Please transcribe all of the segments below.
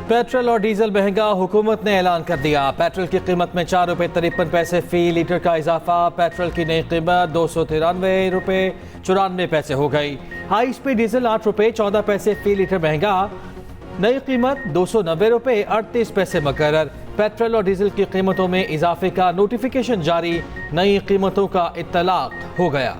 Petrol और diesel महंगा, हुकूमत ने ऐलान कर दिया। पेट्रोल की कीमत में 4 रुपये 53 पैसे फी लीटर का इजाफा। पेट्रोल की नई कीमत 293 रुपये 94 पैसे हो गई। हाई स्पीड डीजल 8 रुपये 14 पैसे फी लीटर महंगा, नई कीमत 290 रुपये 38 पैसे मुकर्रर। पेट्रोल और डीजल की कीमतों में इजाफे का नोटिफिकेशन जारी, नई कीमतों का इत्तलाक हो गया।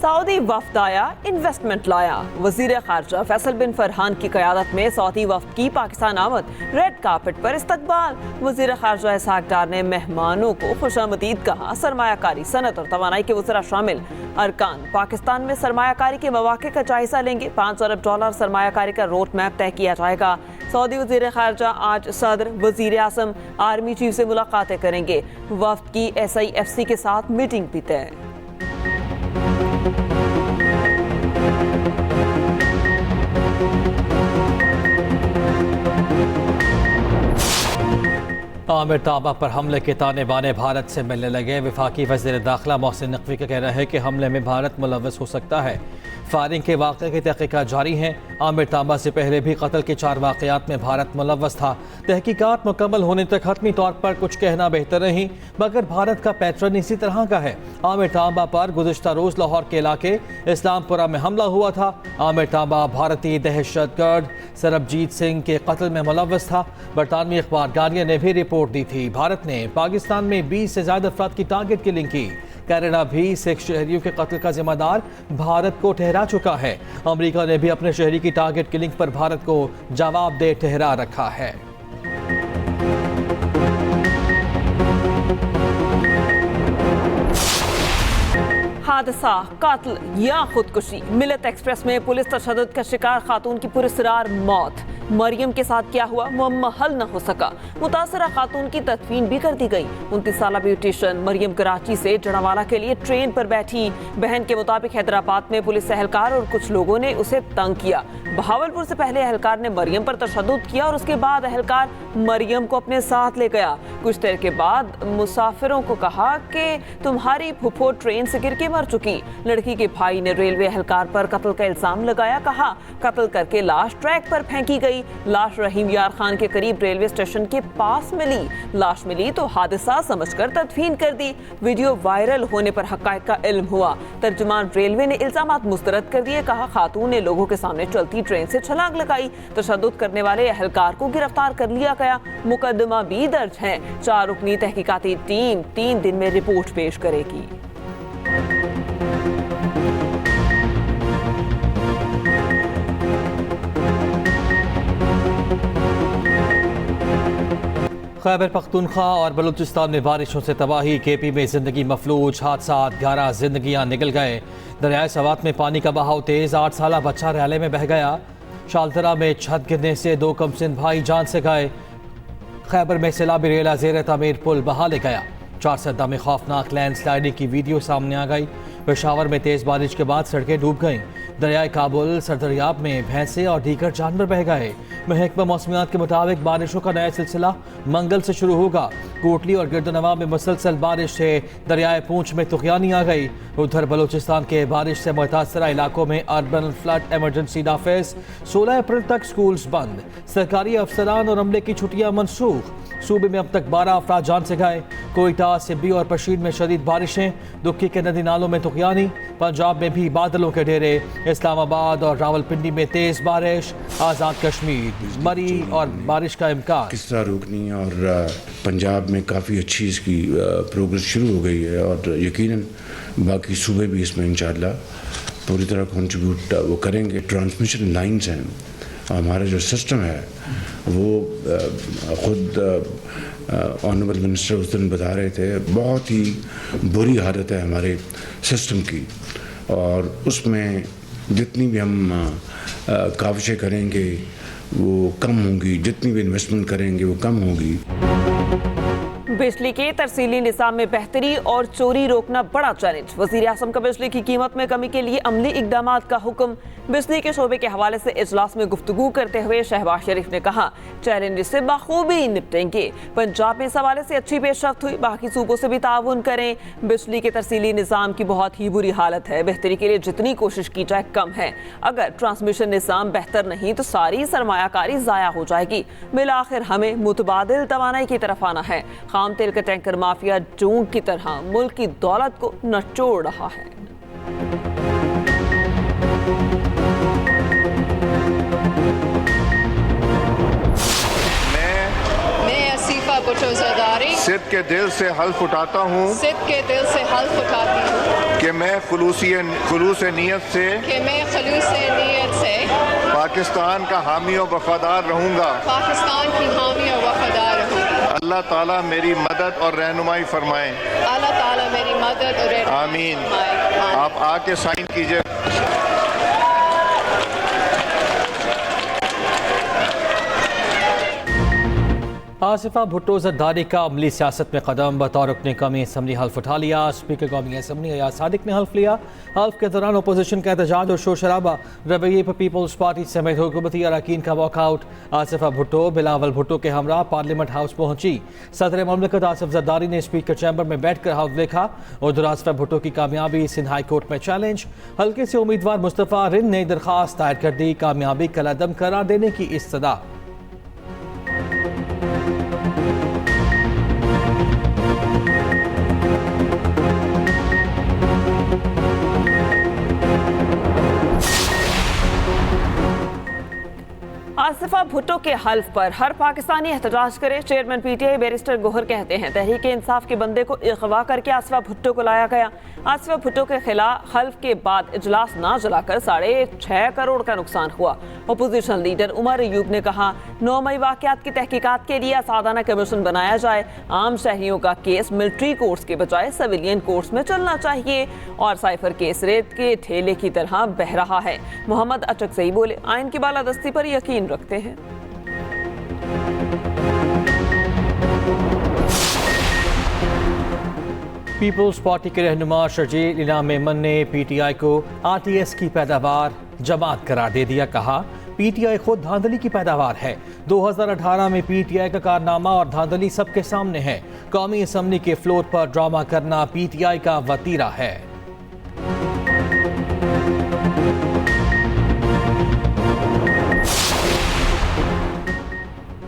सऊदी वफ्द आया, इन्वेस्टमेंट लाया। वजीर खारजा फैसल बिन फरहान की क़यादत में सऊदी वफ्द की पाकिस्तान आमद, रेड कार्पेट पर इस्तकबाल। वजीर खारजा इसहाक डार ने मेहमानों को खुशामदीद कहा। सरमायाकारी, सनत और तवानाई के वज़रा शामिल अरकान पाकिस्तान में सरमायाकारी के मौक़े का जायजा लेंगे। $5 अरब सरमायाकारी का रोड मैप तय किया जाएगा। सऊदी वजीर खारजा आज सदर, वजीर आज़म, आर्मी चीफ से मुलाकातें करेंगे। वफ्द की SIFC के साथ मीटिंग भी तय। आमिर ताबा पर हमले के ताने बाने भारत से मिलने लगे। वफाकी वज़ीर दाखिला मोहसिन नकवी का कहना है कि हमले में भारत मुलव्वस हो सकता है। फायरिंग के वाक़े की तहकीकात जारी हैं। आमिर ताबा से पहले भी कत्ल के 4 वाक़यात में भारत मुलव्वस था। तहकीकात मुकम्मल होने तक हतमी तौर पर कुछ कहना बेहतर नहीं, मगर भारत का पैटर्न इसी तरह का है। आमिर ताबा पर गुज़िश्ता रोज़ लाहौर के इलाके इस्लामपुरा में हमला हुआ था। आमिर ताबा भारतीय दहशतगर्द सरबजीत सिंह के कत्ल में मुलव्वस था। बरतानवी अखबार गार्डियन ने भी रिपोर्ट दी थी। भारत ने पाकिस्तान में 20 से ज़्यादा अफराद की टारगेट किलिंग की। कनाडा भी सिख शहरियों के कत्ल का जिम्मेदार भारत को ठहरा चुका है। अमेरिका ने भी अपने शहरी की टारगेट किलिंग पर भारत को जवाबदेह ठहरा रखा है। हादसा, कातल या खुदकुशी। मिलत एक्सप्रेस में पुलिस तशद्दुद का शिकार खातून की पुरस्रार मौत। मरियम के साथ क्या हुआ, मुअम्मा हल न हो सका। मुतासरा खातून की तदफीन भी कर दी गई। 29 साला ब्यूटिशियन मरियम कराची से जड़ावाला के लिए ट्रेन पर बैठी। बहन के मुताबिक हैदराबाद में पुलिस एहलकार और कुछ लोगों ने उसे तंग किया। बहावलपुर से पहले एहलकार ने मरियम पर तशद्दुद किया और उसके बाद एहलकार मरियम को अपने साथ ले गया। कुछ देर के बाद मुसाफिरों को कहा कि तुम्हारी फुफो ट्रेन से गिर के मर चुकी। लड़की के भाई ने रेलवे एहलकार पर कत्ल का इल्जाम लगाया। कहा कत्ल करके लाश ट्रैक पर फेंकी गई। लाश रहीम यार खान के करीब रेलवे स्टेशन के पास मिली। लाश मिली तो हादसा समझकर तदफीन कर दी। वीडियो वायरल होने पर हक़ाइक़ का इल्म हुआ। तर्जुमान रेलवे ने इल्जामात मुस्तरद कर दिए। कहा खातून ने लोगों के सामने चलती ट्रेन से छलांग लगाई। तशद्दुद करने वाले एहलकार को गिरफ्तार कर लिया गया। मुकदमा भी दर्ज है। 4 रुकनी तहकीकाती टीम 3 दिन में रिपोर्ट पेश करेगी। खैबर पख्तूनख्वा और बलूचिस्तान में बारिशों से तबाही। KP में जिंदगी मफलूज, हादसात, 11 जिंदगियां निकल गए। दरियाए सवात में पानी का बहाव तेज, 8 साला बच्चा रैले में बह गया। शालतरा में छत गिरने से 2 कमसिन भाई जान से गए। खैबर में सैलाबी रेला ज़ेर तमीर पुल बहा ले गया। 4 सद्दा में खौफनाक लैंडस्लाइडिंग की वीडियो सामने आ गई। पेशावर में तेज बारिश के बाद सड़कें डूब गईं। दरियाए काबुल सरदरियाब में भैंसे और दीगर जानवर बह गए। महकमा मौसमियात के मुताबिक बारिशों का नया सिलसिला मंगल से शुरू होगा। कोटली और गिरदनवा में मुसलसल बारिश से दरियाए पूंछ में तुग़यानी आ गई। उधर बलूचिस्तान के बारिश से मुतासरा इलाकों में अर्बन फ्लड इमरजेंसी नाफिज। 16 अप्रैल तक स्कूल्स बंद। सरकारी अफसरान और अमले की छुट्टियां मनसूख। सूबे में अब तक 12 अफराद जान से गए। कोयटा, सिब्बी और पशीर में शदीद बारिशें। दुखी के नदी नालों में तुग़यानी। पंजाब में भी बादलों के डेरे। इस्लामाबाद और रावलपिंडी में तेज बारिश। आज़ाद कश्मीर, मरी और बारिश का इम्कान। किस तरह रोकनी और पंजाब में काफ़ी अच्छी इसकी प्रोग्रेस शुरू हो गई है और यकीनन बाकी सूबे भी इसमें इंशाअल्लाह पूरी तरह कंट्रीब्यूट वो करेंगे। ट्रांसमिशन लाइंस हैं, हमारा जो सिस्टम है वो ख़ुद ऑनरेबल मिनिस्टर उस दिन बता रहे थे, बहुत ही बुरी हालत है हमारे सिस्टम की और उसमें जितनी भी हम काविशें करेंगे वो कम होंगी, जितनी भी इन्वेस्टमेंट करेंगे वो कम होगी। बिजली के तरसीली निज़ाम में बेहतरी और चोरी रोकना बड़ा चैलेंज। वज़ीर आज़म का बिजली की कीमत में कमी के लिए अमली इकदाम का हुक्म। बिजली के शोबे के हवाले से इजलास में गुफ्तगू करते हुए शहबाज शरीफ ने कहा, चैलेंज से बखूबी निपटेंगे। पंजाब में इस हवाले से अच्छी पेशरफ्त हुई, बाकी सूबों से भी ताउन करें। बिजली के तरसीली निज़ाम की बहुत ही बुरी हालत है, बेहतरी के लिए जितनी कोशिश की जाए कम है। अगर ट्रांसमिशन निज़ाम बेहतर नहीं तो सारी सरमायाकारी ज़ाया हो जाएगी। बिलाखिर हमें मुतबादिल तवानाई की तरफ आना है। खाम तेल का टैंकर माफिया जोंक की तरह मुल्क की दौलत को नचोड़ रहा है। मैं असीफा भुट्टो ज़रदारी सिद्ध के दिल से हल्फ उठाता हूँ सिद्ध के दिल से हल्फ उठाती हूँ कि मैं खुलूस नीयत से पाकिस्तान का हामी और वफादार रहूँगा। पाकिस्तान की हामी और वफादार रहूँगी। अल्लाह ताला मेरी मदद और रहनुमाई फरमाएं। अल्लाह ताला मेरी मदद और रहनुमाई आमीन। फरमाए। आप आके साइन कीजिए। आसिफा भुट्टो जरदारी का अमली सियासत में कदम। बतौर रुकने कौमी असम्बली हल्फ उठा लिया। स्पीकर कौमी असम्बली अयाज सादिक ने हल्फ लिया। हल्फ के दौरान अपोजिशन का एहतजाज और शोर शराबा, रवैये पर पीपल्स पार्टी समेत हुकूमती अरकान का वॉकआउट। आसिफा भुट्टो बिलावल भुट्टो के हमरा पार्लियामेंट हाउस पहुंची। सदर ममलिकत आसिफ जरदारी ने स्पीकर चैम्बर में बैठकर हल्फ देखा। उधर आसिफा भुट्टो की कामयाबी सिंध हाई कोर्ट में चैलेंज। हल्के से उम्मीदवार मुस्तफ़ा रिन ने दरखास्त दायर कर दी। कामयाबी कलादम करार देने की इस्तदा। आसिफा भुट्टो के हल्फ पर हर पाकिस्तानी एहतजाज करे। चेयरमैन पीटीआई बैरिस्टर गोहर कहते हैं, तहरीक इंसाफ के बंदे को अगवा करके आसिफा भुट्टो को लाया गया। आसिफा भुट्टो के खिलाफ हल्फ के बाद इजलास ना जलाकर 6.5 करोड़ का नुकसान हुआ। अपोजिशन लीडर उमर अयूब ने कहा, 9 मई वाकयात की तहकीकात के लिए आसादाना कमीशन बनाया जाए। आम शहरियों का केस मिलिट्री कोर्ट्स के बजाय सिविलियन कोर्ट्स में चलना चाहिए। और साइफर केस रेत के ठेले की तरह बह रहा है। मोहम्मद अचकज़ई बोले, आइन की बालादस्ती पर यकीन रखते हैं। पीपल्स पार्टी के रहनुमा शर्जील इनाम मेमन ने पीटीआई को आरटीएस की पैदावार जमात करार दे दिया। कहा, पीटीआई खुद धांधली की पैदावार है। 2018 में पीटीआई का कारनामा और धांधली सबके सामने है। कौमी असम्बली के फ्लोर पर ड्रामा करना पीटीआई का वतीरा है।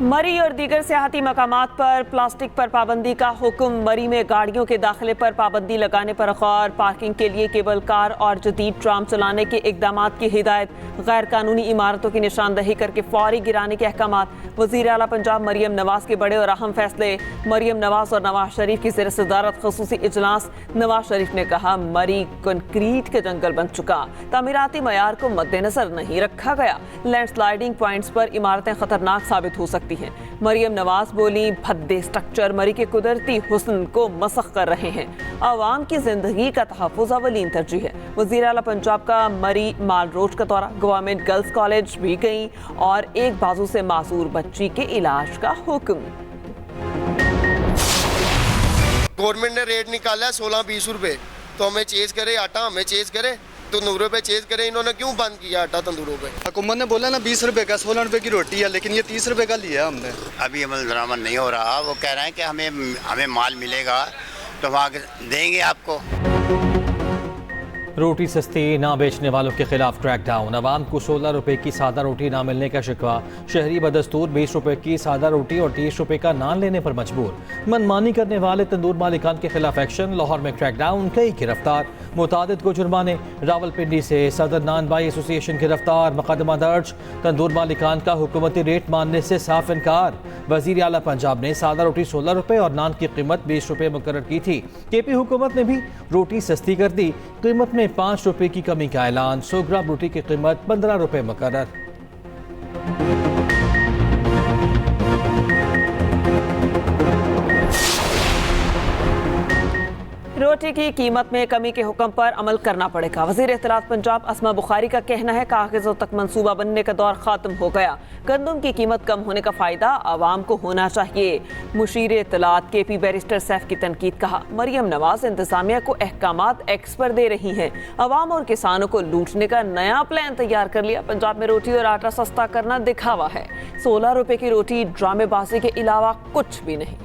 मरी और दीगर सियाहती मकामात पर प्लास्टिक पर पाबंदी का हुक्म। मरी में गाड़ियों के दाखिले पर पाबंदी लगाने पर गौर। पार्किंग के लिए केबल कार और जदीद ट्राम चलाने के इकदाम की हिदायत। गैर कानूनी इमारतों की निशानदही करके फौरी गिराने के अहकाम। वज़ीर आला पंजाब मरियम नवाज के बड़े और अहम फैसले। मरियम नवाज और नवाज शरीफ की ज़ेर सदारत खसूसी इजलास। नवाज शरीफ ने कहा, मरी कंक्रीट के जंगल बन चुका, तामीराती मयार को मद्देनजर नहीं रखा गया। लैंडस्लाइडिंग पॉइंट्स पर इमारतें खतरनाक साबित हो सकती हैं। मरियम नवाज बोली, भद्दे स्ट्रक्चर मरी के कुदरती हुस्न को मसख कर रहे हैं। आवाम की जिंदगी का तहफ़्फ़ुज़ अवलीन तरजीह है। वज़ीर आला पंजाब का मरी माल रोड का दौरा। गवर्नमेंट गर्ल्स कॉलेज भी गई और एक बाजू से मासूर बच्ची के इलाज का हुक्म। गवर्नमेंट ने रेट निकाला है 16-20 रुपए, तो हमें चेज करे आटा, हमें चेज करे तंदूरों पे चेज करे। इन्होंने क्यों बंद किया आटा तंदूरों पे? हुकूमत ने बोला ना 20 रुपए का 16 रुपए की रोटी है, लेकिन ये 30 रुपए का लिया हमने। अभी अमल दरामद नहीं हो रहा। वो कह रहे हैं कि हमें माल मिलेगा तो वहाँ देंगे आपको। रोटी सस्ती ना बेचने वालों के खिलाफ क्रैकडाउन। अवाम को 16 रुपए की सादा रोटी ना मिलने का शिकवा। शहरी बदस्तूर 20 रुपए की सादा रोटी और 30 रुपए का नान लेने पर मजबूर। मनमानी करने वाले तंदूर मालिकान के खिलाफ एक्शन। लाहौर में क्रैकडाउन, कई गिरफ्तार, मुतादिद को जुर्माने। रावलपिंडी से सदर नान बाई एसोसिएशन गिरफ्तार, मुकदमा दर्ज। तंदूर मालिकान का हुकूमती रेट मानने से साफ इनकार। वज़ीर आला पंजाब ने सादा रोटी 16 रुपए और नान की कीमत 20 रुपए मुकर्रर की थी। केपी हुकूमत ने भी रोटी सस्ती कर दी। कीमत में 5 रुपए की कमी का ऐलान। 100 ग्राम रोटी की कीमत 15 रुपए मुकर्रर। रोटी की कीमत में कमी के हुक्म पर अमल करना पड़ेगा। वज़ीर इत्तलात पंजाब अस्मा बुखारी का कहना है कागज़ों तक मंसूबा बनने का दौर ख़त्म हो गया। गंदम की कीमत कम होने का फ़ायदा आवाम को होना चाहिए। मुशीर इत्तलात KP बैरिस्टर सैफ की तनकीद। कहा मरियम नवाज इंतज़ामिया को अहकामात एक्स पर दे रही हैं। आवाम और किसानों को लूटने का नया प्लान तैयार कर लिया। पंजाब में रोटी और आटा सस्ता करना दिखावा है। 16 रुपए की रोटी ड्रामेबाजी के अलावा कुछ भी नहीं।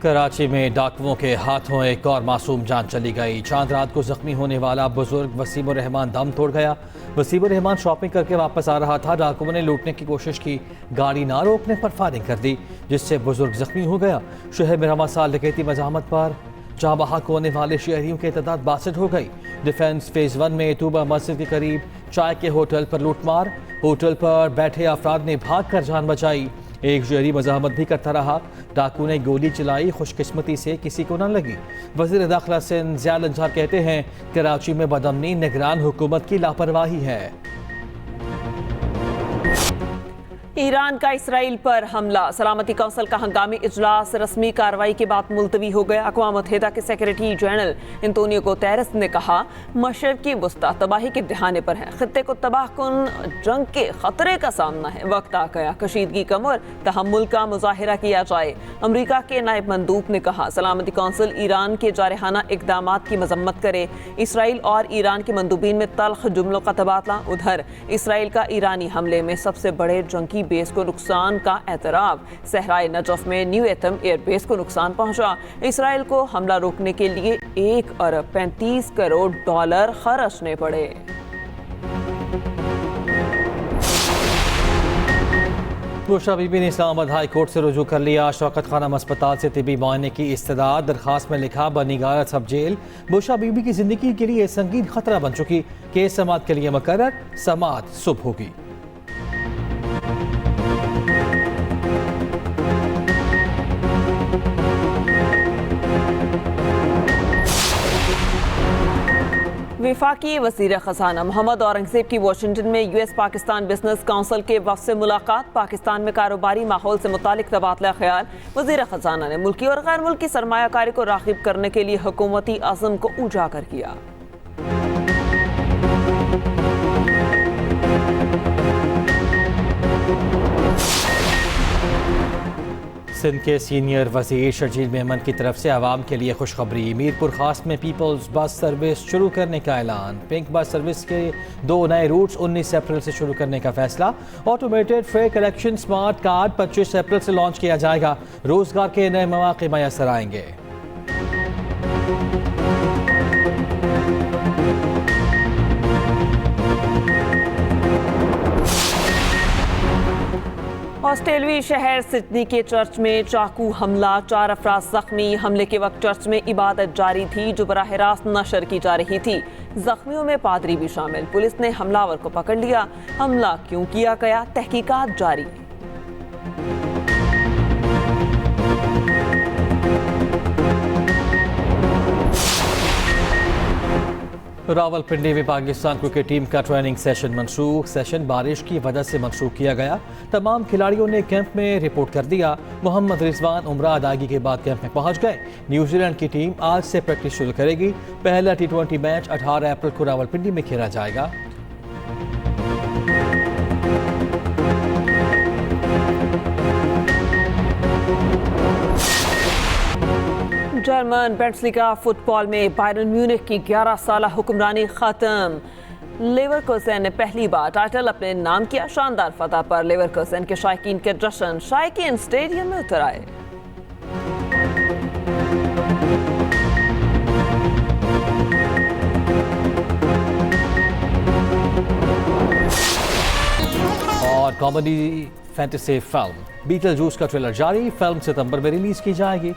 कराची में डाकुओं के हाथों एक और मासूम जान चली गई। चांद रात को जख्मी होने वाला बुजुर्ग वसीमुर रहमान दम तोड़ गया। वसीमुर रहमान शॉपिंग करके वापस आ रहा था। डाकुओं ने लूटने की कोशिश की, गाड़ी ना रोकने पर फायरिंग कर दी, जिससे बुजुर्ग जख्मी हो गया। शहर में रवा साल डकैती मज़ाहमत पर जहाँ बहाक होने वाले शहरियों की तादाद 62 हो गई। डिफेंस फेज 1 में तूबा मस्जिद के करीब चाय के होटल पर लूटमार। होटल पर बैठे अफराद ने भाग कर जान बचाई। एक शहरी मज़ाहमत भी करता रहा। डाकू ने गोली चलाई, खुशकिस्मती से किसी को न लगी। वज़ीर दाखिला सिंध ज़ियाल अंजार कहते हैं कराची में बदअमनी निगरान हुकूमत की लापरवाही है। ईरान का इसराइल पर हमला। सलामती कौंसिल का हंगामी इजलास रस्मी कार्रवाई के बाद मुलतवी हो गया। अक़वाम मुत्तहिदा के सेक्रेटरी जनरल एंटोनियो गुतेरेस ने कहा मशरक़ी वस्ता तबाही के दहाने पर है। खित्ते को तबाहकुन जंग के खतरे का सामना है। वक्त आ गया कशीदगी कम और तहम्मुल का मुजाहिरा किया जाए। अमरीका के नायब मंदूब ने कहा सलामती कौंसिल ईरान के जारहाना इक़दामात की मजम्मत करे। इसराइल और ईरान के मंदूबीन में तल्ख जुमलों का तबादला। उधर इसराइल का ईरानी हमले में सबसे बड़े जंगी बेस को नुकसान का एतराफ। सहराए नजफ में न्यू एटम एयरबेस को नुकसान पहुंचा। इसराइल को हमला रोकने के लिए $1 अरब 35 करोड़ खर्चने पड़े। बुशरा बीबी ने इस्लामाबाद हाई कोर्ट से रुजू कर लिया। शौकत खानम अस्पताल से तिबी मुआयने की इस्तदाद। दरखास्त में लिखा बनीगार सब जेल बुशरा बीबी की जिंदगी के लिए संगीन खतरा बन चुकी। केस समाअत के लिए मुकर्रर, समाअत सुबह होगी। वफाकी वज़ीर ख़ज़ाना मोहम्मद औरंगज़ेब की वाशिंगटन में US पाकिस्तान बिजनेस काउंसिल के वफ़द से मुलाकात। पाकिस्तान में कारोबारी माहौल से मुतालिक तबादला ख्याल। वज़ीर ख़ज़ाना ने मुल्की और गैर मुल्की सरमायाकारी को राग़िब करने के लिए हुकूमती अज़्म को उजागर किया। सिंध के सीनियर वज़ीर शर्जील मेमन की तरफ से आवाम के लिए खुशखबरी। मीरपुर खास में पीपल्स बस सर्विस शुरू करने का ऐलान। पिंक बस सर्विस के 2 नए रूट्स 19 अप्रैल से शुरू करने का फैसला। Automated fair collection smart card 25 अप्रैल से लॉन्च किया जाएगा। रोजगार के नए मौके मैसर आएंगे। ऑस्ट्रेलियाई शहर सिडनी के चर्च में चाकू हमला, 4 अफराद जख्मी। हमले के वक्त चर्च में इबादत जारी थी जो बराह रास्त नशर की जा रही थी। जख्मियों में पादरी भी शामिल। पुलिस ने हमलावर को पकड़ लिया। हमला क्यों किया गया, तहकीकात जारी। रावलपिंडी में पाकिस्तान क्रिकेट टीम का ट्रेनिंग सेशन मनसूख। सेशन बारिश की वजह से मनसूख किया गया। तमाम खिलाड़ियों ने कैंप में रिपोर्ट कर दिया। मोहम्मद रिजवान उम्रा अदायगी के बाद कैंप में पहुंच गए। न्यूजीलैंड की टीम आज से प्रैक्टिस शुरू करेगी। पहला T20 मैच 18 अप्रैल को रावलपिंडी में खेला जाएगा। जर्मन बुंडेसलीगा फुटबॉल में बायरन म्यूनिख की 11 साला हुक्मरानी खत्म। लेवरकुसेन ने पहली बार टाइटल अपने नाम किया। शानदार फतह पर लेवरकुसेन के शायकीन के जश्न। शायकीन स्टेडियम में उतर आए। और comedy fantasy film Beetlejuice का ट्रेलर जारी। फिल्म सितंबर में रिलीज की जाएगी।